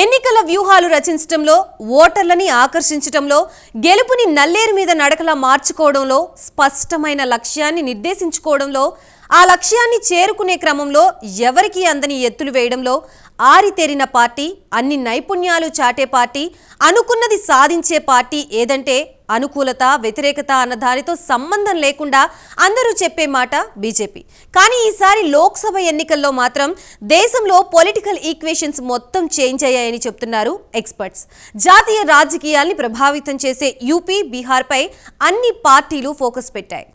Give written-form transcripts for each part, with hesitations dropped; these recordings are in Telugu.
ఎన్నికల వ్యూహాలు రచించడంలో, ఓటర్లని ఆకర్షించడంలో, గెలుపుని నల్లేరు మీద నడకలా మార్చుకోవడంలో, స్పష్టమైన లక్ష్యాన్ని నిర్దేశించుకోవడంలో, ఆ లక్ష్యాన్ని చేరుకునే క్రమంలో ఎవరికి అందని ఎత్తులు వేయడంలో ఆరితేరిన పార్టీ, అన్ని నైపుణ్యాలు చాటే పార్టీ, అనుకున్నది సాధించే పార్టీ ఏదంటే అనుకూలత, వ్యతిరేకత అన్న దానితో సంబంధం లేకుండా అందరూ చెప్పే మాట బీజేపీ. కానీ ఈసారి లోక్సభ ఎన్నికల్లో మాత్రం దేశంలో పొలిటికల్ ఈక్వేషన్స్ మొత్తం చేంజ్ అయ్యాయని చెప్తున్నారు ఎక్స్పర్ట్స్. జాతీయ రాజకీయాల్ని ప్రభావితం చేసే యూపీ, బీహార్పై అన్ని పార్టీలు ఫోకస్ పెట్టాయి.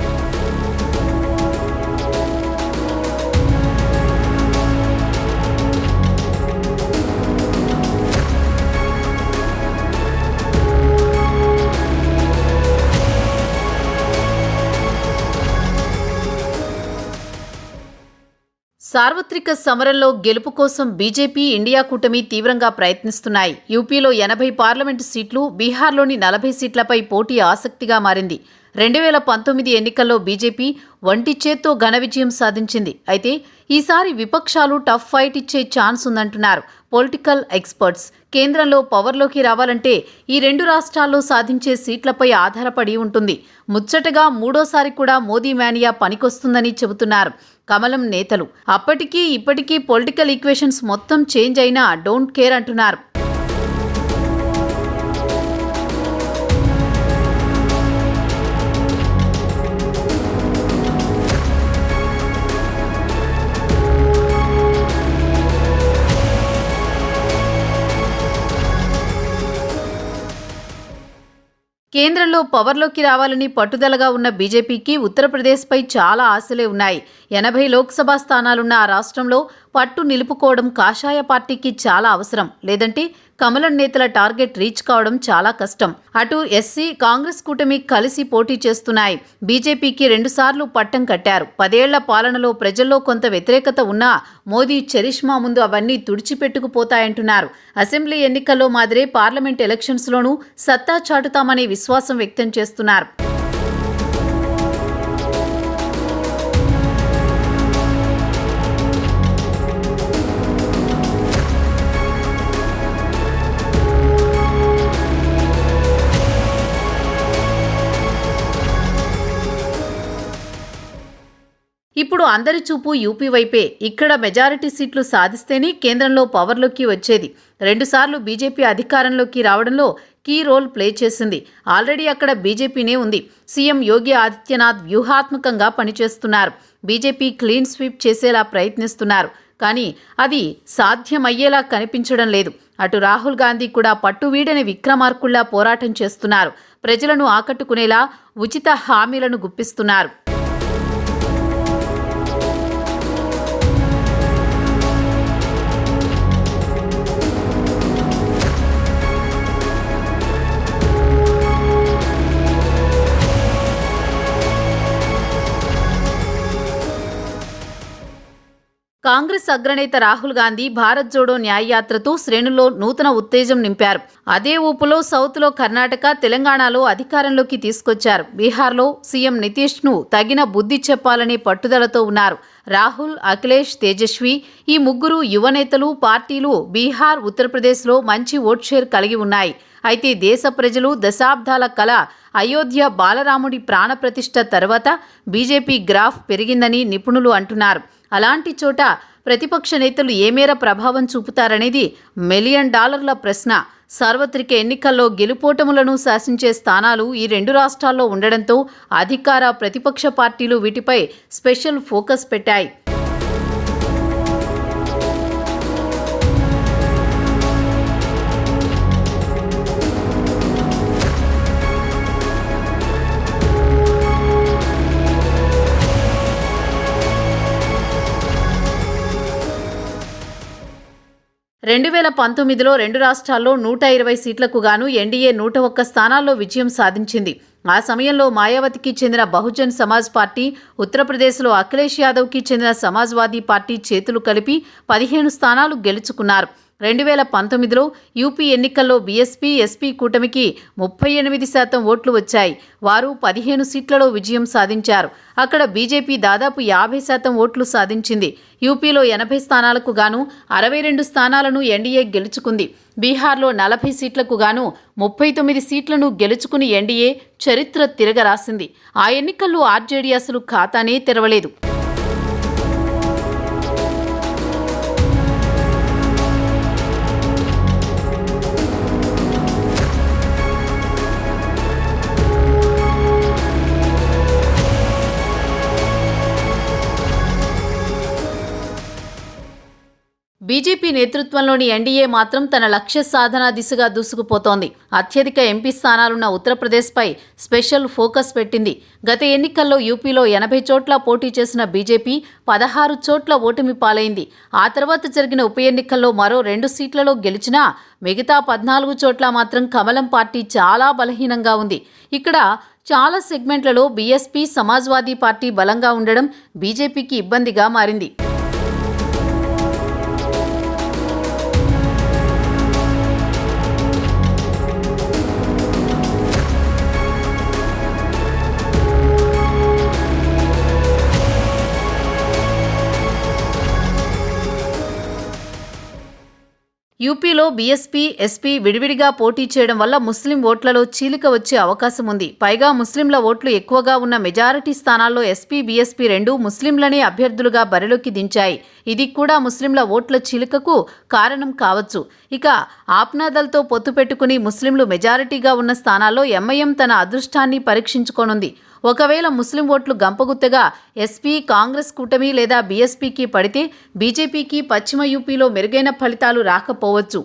సార్వత్రిక సమరంలో గెలుపు కోసం బీజేపీ, ఇండియా కూటమి తీవ్రంగా ప్రయత్నిస్తున్నాయి. యూపీలో 80 పార్లమెంటు సీట్లు, బీహార్లోని 40 సీట్లపై పోటీ ఆసక్తిగా మారింది. 2019 ఎన్నికల్లో బీజేపీ ఒంటి చేత్తో ఘన విజయం సాధించింది. అయితే ఈసారి విపక్షాలు టఫ్ ఫైట్ ఇచ్చే ఛాన్స్ ఉందంటున్నారు పొలిటికల్ ఎక్స్పర్ట్స్. కేంద్రంలో పవర్లోకి రావాలంటే ఈ రెండు రాష్ట్రాల్లో సాధించే సీట్లపై ఆధారపడి ఉంటుంది. ముచ్చటగా మూడోసారి కూడా మోదీ మేనియా పనికొస్తుందని చెబుతున్నారు కమలం నేతలు. అప్పటికీ ఇప్పటికీ పొలిటికల్ ఈక్వేషన్స్ మొత్తం చేంజ్ అయినా డోంట్ కేర్ అంటున్నారు. కేంద్రంలో పవర్లోకి రావాలని పట్టుదలగా ఉన్న బీజేపీకి ఉత్తరప్రదేశ్పై చాలా ఆశలే ఉన్నాయి. 80 లోక్సభ స్థానాలున్న ఆ రాష్ట్రంలో పట్టు నిలుపుకోవడం కాషాయ పార్టీకి చాలా అవసరం. లేదంటే కమలం నేతల టార్గెట్ రీచ్ కావడం చాలా కష్టం. అటు ఎస్సీ, కాంగ్రెస్ కూటమి కలిసి పోటీ చేస్తున్నాయి. బీజేపీకి 2 సార్లు పట్టం కట్టారు. 10 ఏళ్ల పాలనలో ప్రజల్లో కొంత వ్యతిరేకత ఉన్నా మోదీ చరిష్మా ముందు అవన్నీ తుడిచిపెట్టుకుపోతాయంటున్నారు. అసెంబ్లీ ఎన్నికల్లో మాదిరే పార్లమెంట్ ఎలక్షన్స్లోనూ సత్తా చాటుతామనే విశ్వాసం వ్యక్తం చేస్తున్నారు. ఇప్పుడు అందరి చూపు యూపీ వైపే. ఇక్కడ మెజారిటీ సీట్లు సాధిస్తేనే కేంద్రంలో పవర్లోకి వచ్చేది. 2 సార్లు బీజేపీ అధికారంలోకి రావడంలో కీ రోల్ ప్లే చేసింది. ఆల్రెడీ అక్కడ బీజేపీనే ఉంది. సీఎం యోగి ఆదిత్యనాథ్ వ్యూహాత్మకంగా పనిచేస్తున్నారు. బీజేపీ క్లీన్ స్వీప్ చేసేలా ప్రయత్నిస్తున్నారు. కానీ అది సాధ్యమయ్యేలా కనిపించడం లేదు. అటు రాహుల్ గాంధీ కూడా పట్టువీడని విక్రమార్కుల్లా పోరాటం చేస్తున్నారు. ప్రజలను ఆకట్టుకునేలా ఉచిత హామీలను గుప్పిస్తున్నారు. కాంగ్రెస్ అగ్రనేత రాహుల్ గాంధీ భారత్ జోడో న్యాయయాత్రతో శ్రేణుల్లో నూతన ఉత్తేజం నింపారు. అదే ఊపులో సౌత్లో కర్ణాటక, తెలంగాణలో అధికారంలోకి తీసుకొచ్చారు. బీహార్లో సీఎం నితీష్ను తగిన బుద్ధి చెప్పాలనే పట్టుదలతో ఉన్నారు. రాహుల్, అఖిలేష్, తేజస్వి ఈ ముగ్గురు యువనేతలు, పార్టీలు బీహార్, ఉత్తరప్రదేశ్లో మంచి ఓట్ షేర్ కలిగి ఉన్నాయి. అయితే దేశ ప్రజలు దశాబ్దాల కల అయోధ్య బాలరాముడి ప్రాణప్రతిష్ఠ తర్వాత బీజేపీ గ్రాఫ్ పెరిగిందని నిపుణులు అంటున్నారు. అలాంటి చోట ప్రతిపక్ష నేతలు ఏ మేర ప్రభావం చూపుతారనేది $1 మిలియన్ ప్రశ్న. సార్వత్రిక ఎన్నికల్లో గెలుపోటములను శాసించే స్థానాలు ఈ 2 రాష్ట్రాల్లో ఉండడంతో అధికార, ప్రతిపక్ష పార్టీలు వీటిపై స్పెషల్ ఫోకస్ పెట్టాయి. రెండు 2019లో 2 రాష్ట్రాల్లో 120 సీట్లకు గాను ఎన్డీఏ 101 స్థానాల్లో విజయం సాధించింది. ఆ సమయంలో మాయావతికి చెందిన బహుజన్ సమాజ్ పార్టీ, ఉత్తరప్రదేశ్లో అఖిలేష్ యాదవ్కి చెందిన సమాజ్వాదీ పార్టీ చేతులు కలిపి 15 స్థానాలు గెలుచుకున్నారు. 2019లో యూపీ ఎన్నికల్లో బీఎస్పీ ఎస్పీ కూటమికి 38% ఓట్లు వచ్చాయి. వారు 15 సీట్లలో విజయం సాధించారు. అక్కడ బీజేపీ దాదాపు 50% ఓట్లు సాధించింది. యూపీలో 80 స్థానాలకు గాను 62 స్థానాలను ఎన్డీఏ గెలుచుకుంది. బీహార్లో 40 సీట్లకు గాను 39 సీట్లను గెలుచుకుని ఎన్డీఏ చరిత్ర తిరగరాసింది. ఆ ఎన్నికల్లో ఆర్జేడీ అసలు ఖాతానే తెరవలేదు. బీజేపీ నేతృత్వంలోని ఎన్డీఏ మాత్రం తన లక్ష్య సాధన దిశగా దూసుకుపోతోంది. అత్యధిక ఎంపీ స్థానాలున్న ఉత్తరప్రదేశ్పై స్పెషల్ ఫోకస్ పెట్టింది. గత ఎన్నికల్లో యూపీలో 80 చోట్ల పోటీ చేసిన బీజేపీ 16 చోట్ల ఓటమి పాలైంది. ఆ తర్వాత జరిగిన ఉప ఎన్నికల్లో మరో 2 సీట్లలో గెలిచినా మిగతా 14 చోట్ల మాత్రం కమలం పార్టీ చాలా బలహీనంగా ఉంది. ఇక్కడ చాలా సెగ్మెంట్లలో బీఎస్పీ, సమాజ్వాదీ పార్టీ బలంగా ఉండడం బీజేపీకి ఇబ్బందిగా మారింది. యూపీలో బీఎస్పీ, ఎస్పీ విడివిడిగా పోటీ చేయడం వల్ల ముస్లిం ఓట్లలో చీలిక వచ్చే అవకాశం ఉంది. పైగా ముస్లింల ఓట్లు ఎక్కువగా ఉన్న మెజారిటీ స్థానాల్లో ఎస్పీ, బీఎస్పీ రెండూ ముస్లింలనే అభ్యర్థులుగా బరిలోకి దించాయి. ఇది కూడా ముస్లింల ఓట్ల చీలికకు కారణం కావచ్చు. ఇక ఆప్నాదల్తో పొత్తు పెట్టుకుని ముస్లింలు మెజారిటీగా ఉన్న స్థానాల్లో ఎంఐఎం తన అదృష్టాన్ని పరీక్షించుకోనుంది. ఒకవేళ ముస్లిం ఓట్లు గంపగుత్తగా ఎస్పీ, కాంగ్రెస్ కూటమి లేదా బీఎస్పీకి పడితే బీజేపీకి పశ్చిమ యూపీలో మెరుగైన ఫలితాలు రాకపోవచ్చు.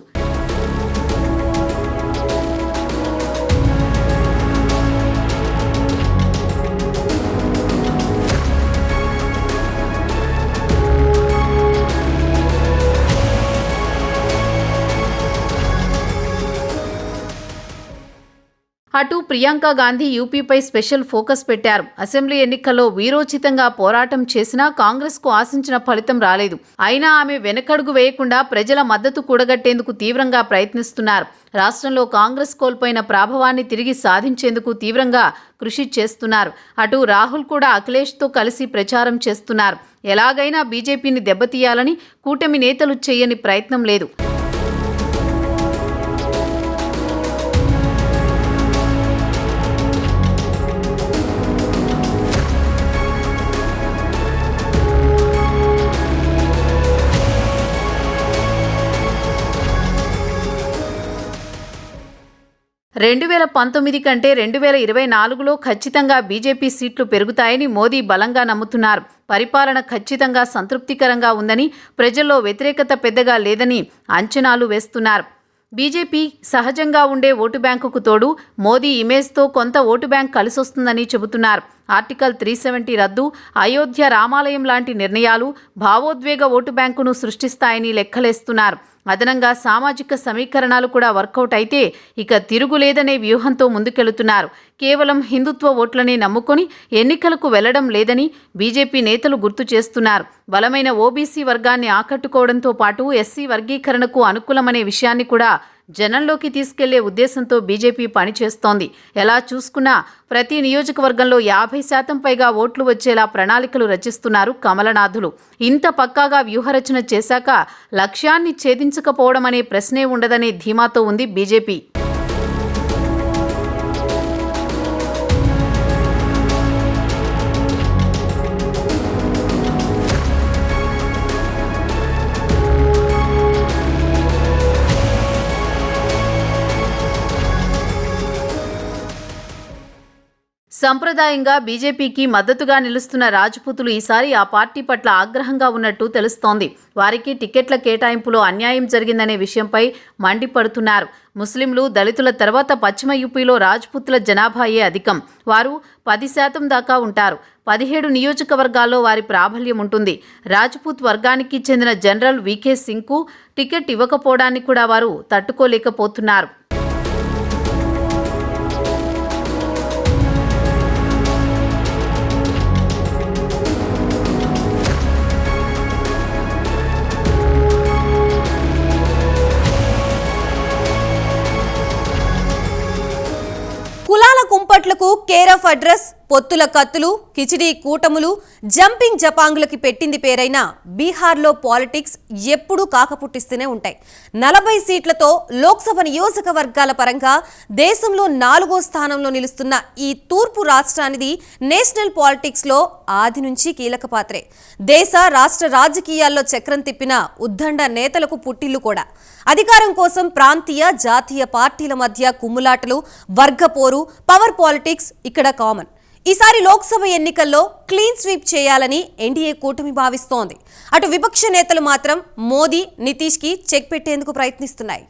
అటు ప్రియాంక గాంధీ యూపీపై స్పెషల్ ఫోకస్ పెట్టారు. అసెంబ్లీ ఎన్నికల్లో వీరోచితంగా పోరాటం చేసినా కాంగ్రెస్కు ఆశించిన ఫలితం రాలేదు. అయినా ఆమె వెనకడుగు వేయకుండా ప్రజల మద్దతు కూడగట్టేందుకు తీవ్రంగా ప్రయత్నిస్తున్నారు. రాష్ట్రంలో కాంగ్రెస్ కోల్పోయిన ప్రాభవాన్ని తిరిగి సాధించేందుకు తీవ్రంగా కృషి చేస్తున్నారు. అటు రాహుల్ కూడా అఖిలేష్తో కలిసి ప్రచారం చేస్తున్నారు. ఎలాగైనా బీజేపీని దెబ్బతీయాలని కూటమి నేతలు చేయని ప్రయత్నం లేదు. రెండు 2019 కంటే 2024లో ఖచ్చితంగా బీజేపీ సీట్లు పెరుగుతాయని మోదీ బలంగా నమ్ముతున్నారు. పరిపాలన ఖచ్చితంగా సంతృప్తికరంగా ఉందని, ప్రజల్లో వ్యతిరేకత పెద్దగా లేదని అంచనాలు వేస్తున్నారు. బీజేపీ సహజంగా ఉండే ఓటు బ్యాంకుకు తోడు మోదీ ఇమేజ్తో కొంత ఓటు బ్యాంక్ కలిసొస్తుందని చెబుతున్నారు. ఆర్టికల్ 370 రద్దు, అయోధ్య రామాలయం లాంటి నిర్ణయాలు భావోద్వేగ ఓటు బ్యాంకును సృష్టిస్తాయని లెక్కలేస్తున్నారు. అదనంగా సామాజిక సమీకరణాలు కూడా వర్కౌట్ అయితే ఇక తిరుగులేదనే వ్యూహంతో ముందుకెళుతున్నారు. కేవలం హిందుత్వ ఓట్లనే నమ్ముకొని ఎన్నికలకు వెళ్లడం లేదని బీజేపీ నేతలు గుర్తు చేస్తున్నారు. బలమైన ఓబీసీ వర్గాన్ని ఆకట్టుకోవడంతో పాటు ఎస్సీ వర్గీకరణకు అనుకూలమనే విషయాన్ని కూడా జనంలోకి తీసుకెళ్లే ఉద్దేశంతో బీజేపీ పనిచేస్తోంది. ఎలా చూసుకున్నా ప్రతి నియోజకవర్గంలో 50% పైగా ఓట్లు వచ్చేలా ప్రణాళికలు రచిస్తున్నారు కమలనాథులు. ఇంత పక్కాగా వ్యూహరచన చేశాక లక్ష్యాన్ని ఛేదించకపోవడం అనే ప్రశ్నే ఉండదనే ధీమాతో ఉంది బీజేపీ. సంప్రదాయంగా బీజేపీకి మద్దతుగా నిలుస్తున్న రాజ్పుతులు ఈసారి ఆ పార్టీ పట్ల ఆగ్రహంగా ఉన్నట్టు తెలుస్తోంది. వారికి టికెట్ల కేటాయింపులో అన్యాయం జరిగిందనే విషయంపై మండిపడుతున్నారు. ముస్లింలు, దళితుల తర్వాత పశ్చిమ యూపీలో రాజ్పుతుల జనాభాయే అధికం. వారు 10% దాకా ఉంటారు. 17 నియోజకవర్గాల్లో వారి ప్రాబల్యం ఉంటుంది. రాజ్పుత్ వర్గానికి చెందిన జనరల్ వీకే సింగ్కు టికెట్ ఇవ్వకపోవడాన్ని కూడా వారు తట్టుకోలేకపోతున్నారు. దుప్పట్లకు కేర్ ఆఫ్ అడ్రస్, పొత్తుల కత్తులు, కిచిడీ కూటములు, జంపింగ్ జపాంగులకి పెట్టింది పేరైన బీహార్లో పాలిటిక్స్ ఎప్పుడూ కాకపుట్టిస్తూనే ఉంటాయి. 40 సీట్లతో లోక్సభ నియోజకవర్గాల పరంగా దేశంలో 4వ స్థానంలో నిలుస్తున్న ఈ తూర్పు రాష్ట్రానిది నేషనల్ పాలిటిక్స్లో ఆది నుంచి కీలక పాత్రే. దేశ రాష్ట్ర రాజకీయాల్లో చక్రం తిప్పిన ఉద్దండ నేతలకు పుట్టిల్లు కూడా. అధికారం కోసం ప్రాంతీయ, జాతీయ పార్టీల మధ్య కుమ్ములాటలు, వర్గపోరు, పవర్ పాలిటిక్స్ ఇక్కడ కామన్. ఈసారి లోక్సభ ఎన్నికల్లో క్లీన్ స్వీప్ చేయాలని ఎన్డీఏ కూటమి భావిస్తోంది. అటు విపక్ష నేతలు మాత్రం మోదీ, నితీష్కి చెక్ పెట్టేందుకు ప్రయత్నిస్తున్నాయి.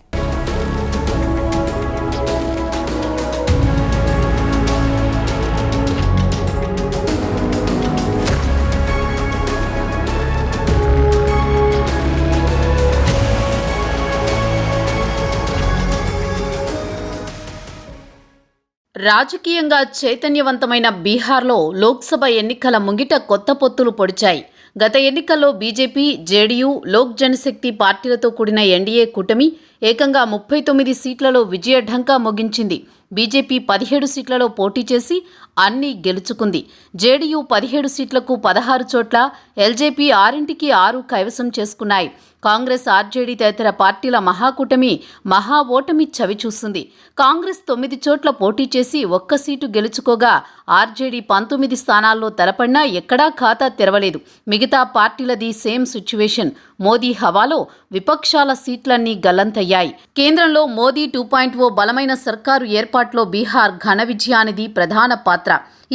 రాజకీయంగా చైతన్యవంతమైన బీహార్లో లోక్సభ ఎన్నికల ముంగిట కొత్త పొత్తులు పొడిచాయి. గత ఎన్నికల్లో బీజేపీ, జేడీయూ, లోక్ జనశక్తి పార్టీలతో కూడిన ఎన్డీఏ కూటమి ఏకంగా 39 సీట్లలో విజయ ఢంకా మోగించింది. బీజేపీ 17 సీట్లలో పోటీ చేసి అన్నీ గెలుచుకుంది. జేడీయూ 17 సీట్లకు 16 చోట్ల, ఎల్జేపీ 6 కైవసం చేసుకున్నాయి. కాంగ్రెస్, ఆర్జేడీ తదితర పార్టీల మహాకూటమి మహా ఓటమి చవిచూస్తుంది. కాంగ్రెస్ 9 చోట్ల పోటీ చేసి 1 సీటు గెలుచుకోగా, ఆర్జేడీ 19 స్థానాల్లో తలపడినా ఎక్కడా ఖాతా తెరవలేదు. మిగతా పార్టీలది సేమ్ సిచ్యువేషన్. మోదీ హవాలో విపక్షాల సీట్లన్నీ గల్లంతయ్యాయి. కేంద్రంలో మోదీ 2.0 బలమైన సర్కారు ఏర్పాటులో బీహార్ ఘన విజయానిది ప్రధాన పాత్ర.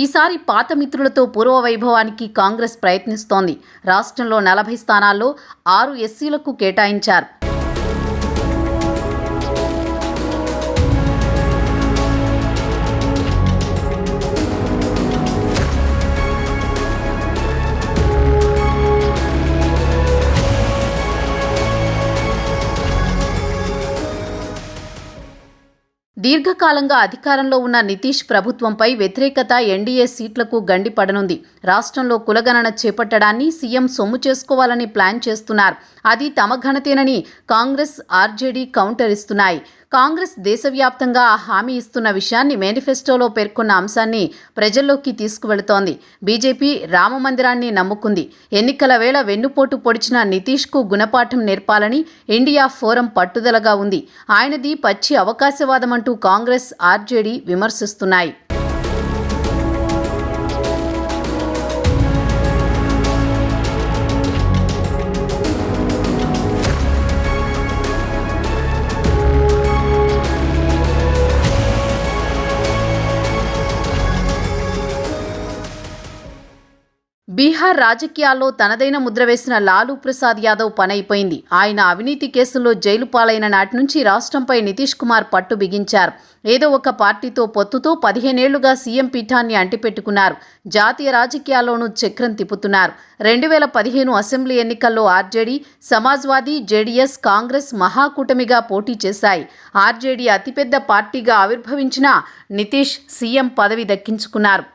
ఈసారి పాత మిత్రులతో పూర్వ వైభవానికి కాంగ్రెస్ ప్రయత్నిస్తోంది. రాష్ట్రంలో 40 స్థానాల్లో 6 ఎస్సీలకు కేటాయించారు. దీర్ఘకాలంగా అధికారంలో ఉన్న నితీష్ ప్రభుత్వంపై వ్యతిరేకత ఎన్డీఏ సీట్లకు గండిపడనుంది. రాష్ట్రంలో కులగణన చేపట్టడాన్ని సీఎం సొమ్ము చేసుకోవాలని ప్లాన్ చేస్తున్నారు. అది తమ ఘనతేనని కాంగ్రెస్, ఆర్జేడీ కౌంటర్ ఇస్తున్నాయి. కాంగ్రెస్ దేశవ్యాప్తంగా హామీ ఇస్తున్న విషయాన్ని మేనిఫెస్టోలో పేర్కొన్న అంశాన్ని ప్రజల్లోకి తీసుకువెళుతోంది. బీజేపీ రామమందిరాన్ని నమ్ముకుంది. ఎన్నికల వేళ వెన్నుపోటు పొడిచిన నితీష్కు గుణపాఠం నేర్పాలని ఇండియా ఫోరం పట్టుదలగా ఉంది. ఆయనది పచ్చి అవకాశవాదమంటూ కాంగ్రెస్, ఆర్జేడీ విమర్శిస్తున్నాయి. బీహార్ రాజకీయాల్లో తనదైన ముద్ర వేసిన లాలూ ప్రసాద్ యాదవ్ పనైపోయింది. ఆయన అవినీతి కేసుల్లో జైలు పాలైన నాటి నుంచి రాష్ట్రంపై నితీష్ కుమార్ పట్టు బిగించారు. ఏదో ఒక పార్టీతో పొత్తుతో 15 ఏళ్లుగా సీఎం పీఠాన్ని అంటిపెట్టుకున్నారు. జాతీయ రాజకీయాల్లోనూ చక్రం తిప్పుతున్నారు. 2015 అసెంబ్లీ ఎన్నికల్లో ఆర్జేడీ, సమాజ్వాదీ, జేడీఎస్, కాంగ్రెస్ మహాకూటమిగా పోటీ చేశాయి. ఆర్జేడీ అతిపెద్ద పార్టీగా ఆవిర్భవించిన నితీష్ సీఎం పదవి దక్కించుకున్నారు.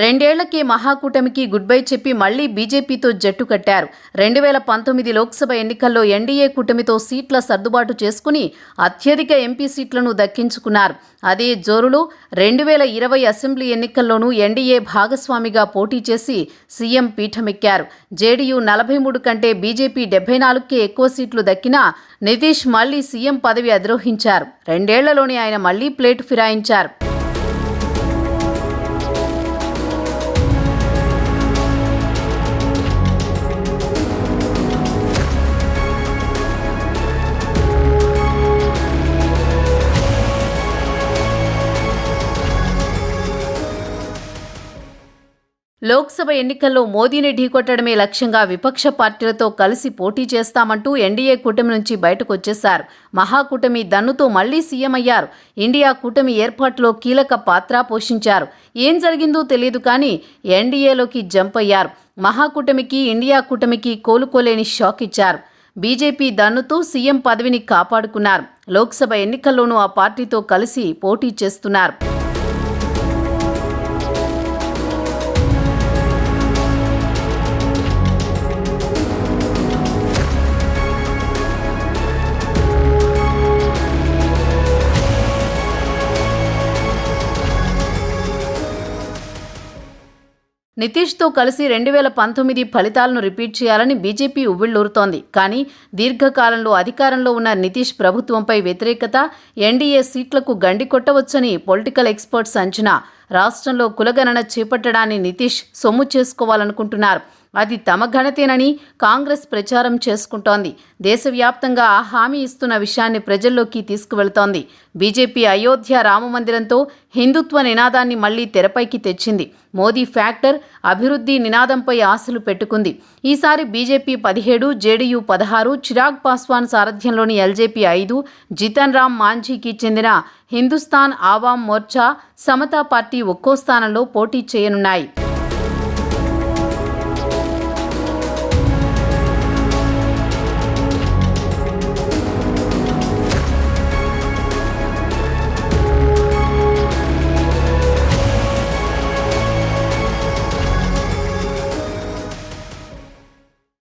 రెండేళ్లకే మహాకూటమికి గుడ్ బై చెప్పి మళ్లీ బీజేపీతో జట్టు కట్టారు. 2019 లోక్సభ ఎన్నికల్లో ఎన్డీఏ కూటమితో సీట్ల సర్దుబాటు చేసుకుని అత్యధిక ఎంపీ సీట్లను దక్కించుకున్నారు. అదే జోరులో 2020 అసెంబ్లీ ఎన్నికల్లోనూ ఎన్డీఏ భాగస్వామిగా పోటీ చేసి సీఎం పీఠమెక్కారు. జేడీయూ 43 కంటే బీజేపీ 74కే ఎక్కువ సీట్లు దక్కినా నితీష్ మళ్లీ సీఎం పదవి అధిరోహించారు. 2 ఏళ్లలోనే ఆయన మళ్లీ ప్లేటు ఫిరాయించారు. లోక్సభ ఎన్నికల్లో మోదీని ఢీకొట్టడమే లక్ష్యంగా విపక్ష పార్టీలతో కలిసి పోటీ చేస్తామంటూ ఎన్డీఏ కూటమి నుంచి బయటకొచ్చేశారు. మహాకూటమి దన్నుతో మళ్లీ సీఎం అయ్యారు. ఇండియా కూటమి ఏర్పాటులో కీలక పాత్ర పోషించారు. ఏం జరిగిందో తెలియదు కానీ ఎన్డీఏలోకి జంప్ అయ్యారు. మహాకూటమికి, ఇండియా కూటమికి కోలుకోలేని షాక్ ఇచ్చారు. బీజేపీ దన్నుతూ సీఎం పదవిని కాపాడుకున్నారు. లోక్సభ ఎన్నికల్లోనూ ఆ పార్టీతో కలిసి పోటీ చేస్తున్నారు. నితీష్తో కలిసి 2019 ఫలితాలను రిపీట్ చేయాలని బీజేపీ ఉవ్విళ్లూరుతోంది. కానీ దీర్ఘకాలంలో అధికారంలో ఉన్న నితీష్ ప్రభుత్వంపై వ్యతిరేకత, ఎన్డీఏ సీట్లకు గండి కొట్టవచ్చని పొలిటికల్ ఎక్స్పర్ట్స్ అంచనా. రాష్ట్రంలో కులగణన చేపట్టడాన్ని నితీష్ సొమ్ము చేసుకోవాలనుకుంటున్నారు. అది తమ ఘనతేనని కాంగ్రెస్ ప్రచారం చేసుకుంటోంది. దేశవ్యాప్తంగా ఆ హామీ ఇస్తున్న విషయాన్ని ప్రజల్లోకి తీసుకువెళుతోంది. బీజేపీ అయోధ్య రామమందిరంతో హిందుత్వ నినాదాన్ని మళ్లీ తెరపైకి తెచ్చింది. మోదీ ఫ్యాక్టర్ అభివృద్ధి నినాదంపై ఆశలు పెట్టుకుంది. ఈసారి బీజేపీ 17, జేడీయూ 16, చిరాగ్ పాస్వాన్ సారథ్యంలోని ఎల్జేపీ 5, జితన్ రామ్ మాంఝీకి చెందిన హిందుస్థాన్ ఆవాం మోర్చా, సమతా పార్టీ ఒక్కో స్థానంలో పోటీ చేయనున్నాయి.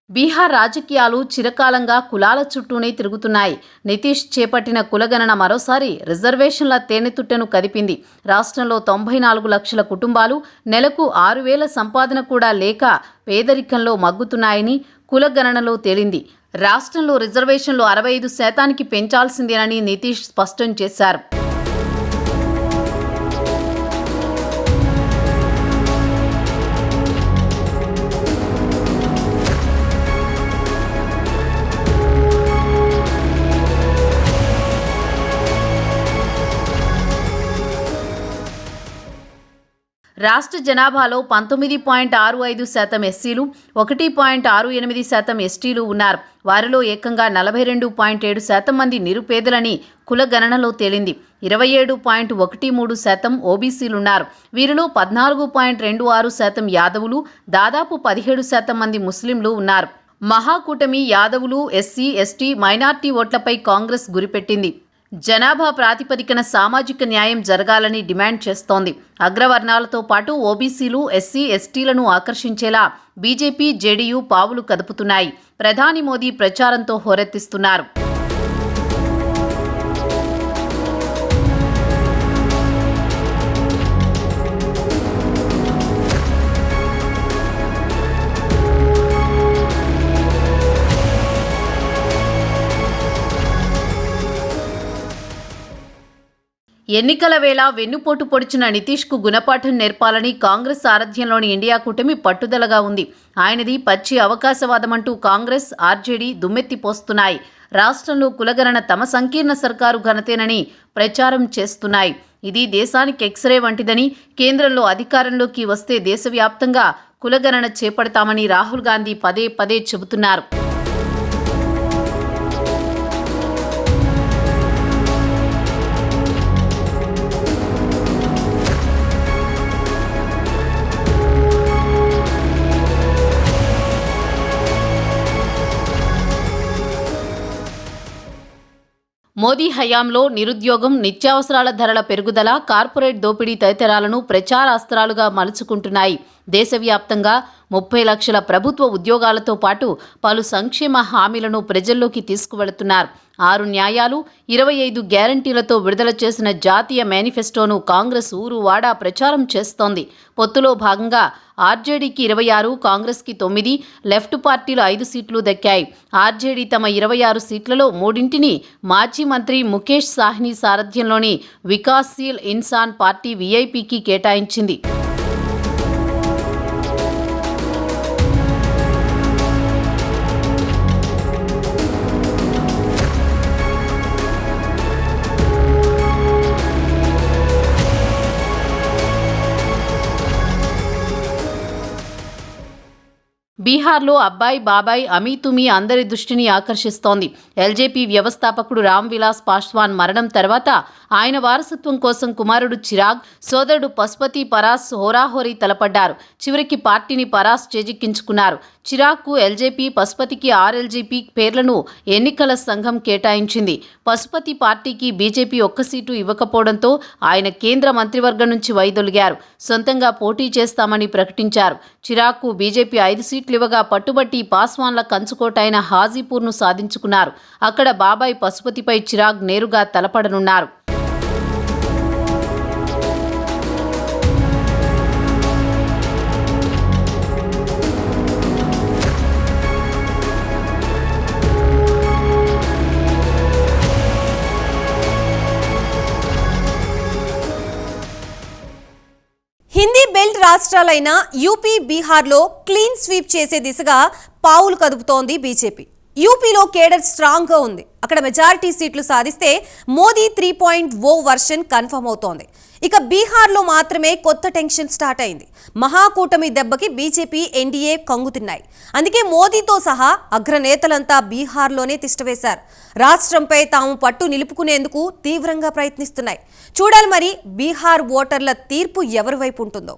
బీహార్ రాజకీయాలు చిరకాలంగా కులాల చుట్టూనే తిరుగుతున్నాయి. నితీష్ చేపట్టిన కులగణన మరోసారి రిజర్వేషన్ల తేనెతుట్టెను కదిపింది. రాష్ట్రంలో 94 లక్షల కుటుంబాలు నెలకు 6,000 సంపాదన కూడా లేక పేదరికంలో మగ్గుతున్నాయని కులగణనలో తేలింది. రాష్ట్రంలో రిజర్వేషన్లు 65% పెంచాల్సిందేనని నితీష్ స్పష్టం చేశారు. రాష్ట్ర జనాభాలో 19.65% ఎస్సీలు, 1.68% ఎస్టీలు ఉన్నారు. వారిలో ఏకంగా 42.7% మంది నిరుపేదలని కులగణనలో తేలింది. 27.13% ఓబీసీలున్నారు. వీరిలో 14.26% యాదవులు, దాదాపు 17% మంది ముస్లింలు ఉన్నారు. మహాకూటమి యాదవులు, ఎస్సీ, ఎస్టీ, మైనార్టీ ఓట్లపై కాంగ్రెస్ గురిపెట్టింది. జనాభా ప్రాతిపదికన సామాజిక న్యాయం జరగాలని డిమాండ్ చేస్తోంది. అగ్రవర్ణాలతో పాటు ఓబీసీలు, ఎస్సీ, ఎస్టీలను ఆకర్షించేలా బీజేపీ, జేడీయూ పావులు కదుపుతున్నాయి. ప్రధాని మోదీ ప్రచారంతో హోరెత్తిస్తున్నారు. ఎన్నికల వేళ వెన్నుపోటు పొడిచిన నితీష్కు గుణపాఠం నేర్పాలని కాంగ్రెస్ సారథ్యంలోని ఇండియా కూటమి పట్టుదలగా ఉంది. ఆయనది పచ్చి అవకాశవాదమంటూ కాంగ్రెస్, ఆర్జేడీ దుమ్మెత్తిపోస్తున్నాయి. రాష్ట్రంలో కులగణన తమ సంకీర్ణ సర్కారు ఘనతేనని ప్రచారం చేస్తున్నాయి. ఇది దేశానికి ఎక్స్రే వంటిదని, కేంద్రంలో అధికారంలోకి వస్తే దేశవ్యాప్తంగా కులగణన చేపడతామని రాహుల్ గాంధీ పదే పదే చెబుతున్నారు. మోదీ హయాంలో నిరుద్యోగం, నిత్యావసరాల ధరల పెరుగుదల, కార్పొరేట్ దోపిడీ తదితరాలను ప్రచారాస్త్రాలుగా మలుచుకుంటున్నాయి. దేశవ్యాప్తంగా 30 లక్షల ప్రభుత్వ ఉద్యోగాలతో పాటు పలు సంక్షేమ హామీలను ప్రజల్లోకి తీసుకువెళుతున్నారు. 6 న్యాయాలు, 25 గ్యారంటీలతో విడుదల చేసిన జాతీయ మేనిఫెస్టోను కాంగ్రెస్ ఊరు వాడా ప్రచారం చేస్తోంది. పొత్తులో భాగంగా ఆర్జేడీకి 26, కాంగ్రెస్కి 9, లెఫ్ట్ పార్టీలు 5 సీట్లు దక్కాయి. ఆర్జేడీ తమ 26 సీట్లలో 3ంటిని మాజీ మంత్రి ముఖేష్ సాహ్ని సారథ్యంలోని వికాస్శీల్ ఇన్సాన్ పార్టీ వీఐపీకి కేటాయించింది. బీహార్లో అబ్బాయి బాబాయ్ అమీతుమీ అందరి దృష్టిని ఆకర్షిస్తోంది. ఎల్జేపీ వ్యవస్థాపకుడు రామ్ విలాస్ పాస్వాన్ మరణం తర్వాత ఆయన వారసత్వం కోసం కుమారుడు చిరాగ్, సోదరుడు పశుపతి పరాస్ హోరాహోరీ తలపడ్డారు. చివరికి పార్టీని పరాస్ చేజిక్కించుకున్నారు. చిరాగ్కు ఎల్జేపీ, పశుపతికి ఆర్ఎల్జేపీ పేర్లను ఎన్నికల సంఘం కేటాయించింది. పశుపతి పార్టీకి బీజేపీ ఒక్క సీటు ఇవ్వకపోవడంతో ఆయన కేంద్ర మంత్రివర్గం నుంచి వైదొలిగారు. సొంతంగా పోటీ చేస్తామని ప్రకటించారు. చిరాగ్కు బీజేపీ 5 సీట్లు ఇవ్వగా పట్టుబట్టి పాస్వాన్ల కంచుకోట అయిన హాజీపూర్ను సాధించుకున్నారు. అక్కడ బాబాయ్ పశుపతిపై చిరాగ్ నేరుగా తలపడనున్నారు. హిందీ బెల్ట్ రాష్ట్రాలైన యూపీ, బీహార్లో క్లీన్ స్వీప్ చేసే దిశగా పావులు కదుపుతోంది బీజేపీ. యూపీలో కేడర్ స్ట్రాంగ్గా ఉంది. అక్కడ మెజారిటీ సీట్లు సాధిస్తే మోదీ 3.0 వర్షన్ కన్ఫర్మ్ అవుతోంది. ఇక బీహార్లో మాత్రమే కొత్త టెన్షన్ స్టార్ట్ అయింది. మహాకూటమి దెబ్బకి బీజేపీ, ఎన్డీఏ కంగుతిన్నాయి. అందుకే మోదీతో సహా అగ్రనేతలంతా బీహార్లోనే తిష్టవేశారు. రాష్ట్రంపై తాము పట్టు నిలుపుకునేందుకు తీవ్రంగా ప్రయత్నిస్తున్నాయి. చూడాలి మరి బీహార్ ఓటర్ల తీర్పు ఎవరి వైపు ఉంటుందో.